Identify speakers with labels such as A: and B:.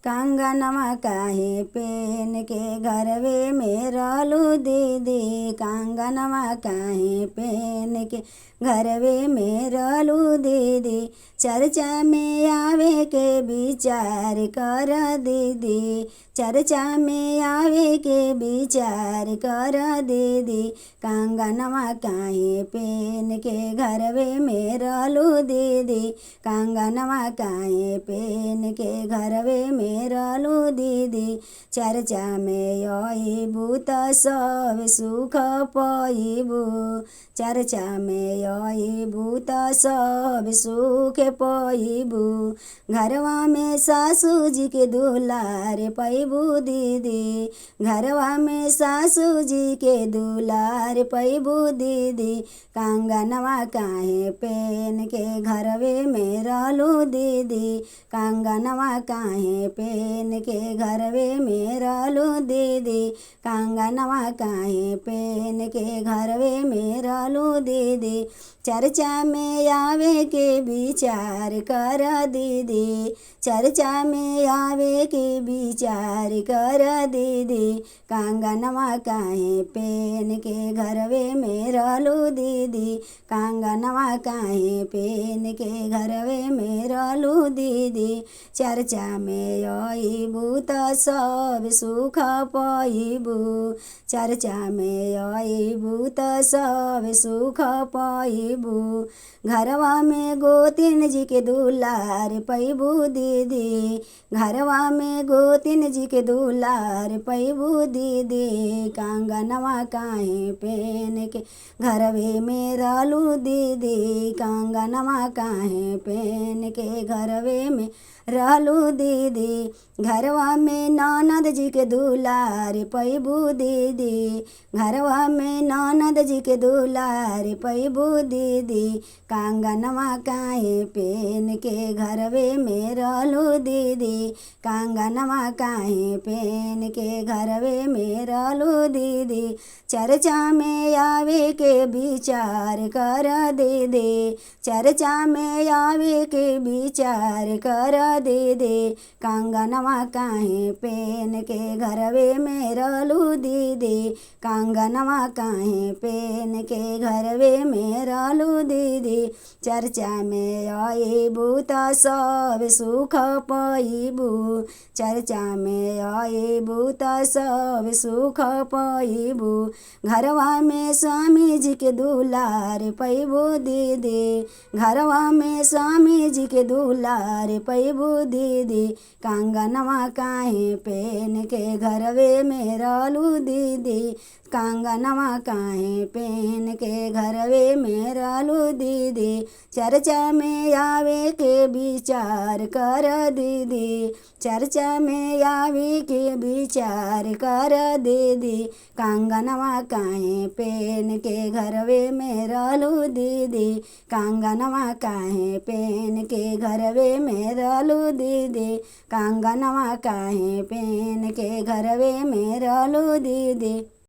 A: कंगनवा काहे पेन के घरवे में रहलू दीदी। कंगनवा काहे पेन के घरवे में रहलू दीदी। चर्चा में आवे के विचार कर दीदी। चर्चा में आवे के विचार कर दीदी। कंगनवा काहे पेन के घरवे में रहलू दीदी। कंगनवा काहे पेन के घरवे में रहलू दीदी। चर्चा में अइबू त सब सुख पइबू। चर्चा में अइबू त सब सुख पइबू। घरवा में सासू जी के दुलार पइबू दीदी। घरवा में सासू जी के दुलार पइबू दीदी। कंगनवा काहे पेन के घरवे में रहलू दीदी। कंगनवा काहे पेन के घरवे में रहलू दीदी। कंगनवा काहे पेन के घरवे में रहलू दीदी। चर्चा में आवे के विचार कर दीदी। चर्चा में आवे के विचार कर दीदी। कंगनवा काहे पेन के घरवे में रहलू दीदी। कंगनवा काहे पेन के घरवे में रहलू दीदी। चर्चा में अइबू त सब सुख पइबू। चर्चा में अइबू त सब सुख पइबू। घरवा में गोतिन जी के दुलार पइबू दीदी। घरवा में गोतिन जी के दुलार पइबू दीदी। कंगनवा काहे पेन के घरवे में रहलू दीदी। कंगनवा काहे पेन के घरवे में रहलू दीदी। घरवा में ननद जी के दुलार पइबू दीदी। घरवा में ननद जी के दुलार पइबू दीदी। कंगनवा काहे पेन के घरवे में रहलू दीदी। कंगनवा काहे पेन के घरवे में रहलू दीदी। चर्चा में आवे के विचार कर दीदी। चर्चा में आवे के विचार कर दीदी। कंगनवा काहे पेन के घरवे में रहलू दीदी। कंगनवा काहे पेन के घरवे में रहलू दीदी। चर्चा में अइबू त सब सुख पइबू। चर्चा में अइबू त सब सुख पइबू। घरवा में स्वामी जी के दुलार पइबू दीदी। घरवा में स्वामी जी के दुलार पइबू दीदी। कंगनवा काहे पेन के घरवे में रहलू दीदी। कंगनवा काहे पेन के घरवे में रहलू दीदी। चर्चा में आवे के विचार कर दीदी। चर्चा में आवे के विचार कर दीदी। कंगनवा काहे पेन के घरवे में रहलू दीदी। कंगनवा काहे पेन के घरवे में रहलू दीदी। कंगनवा काहे पेन के घरवे में रहलू दीदी।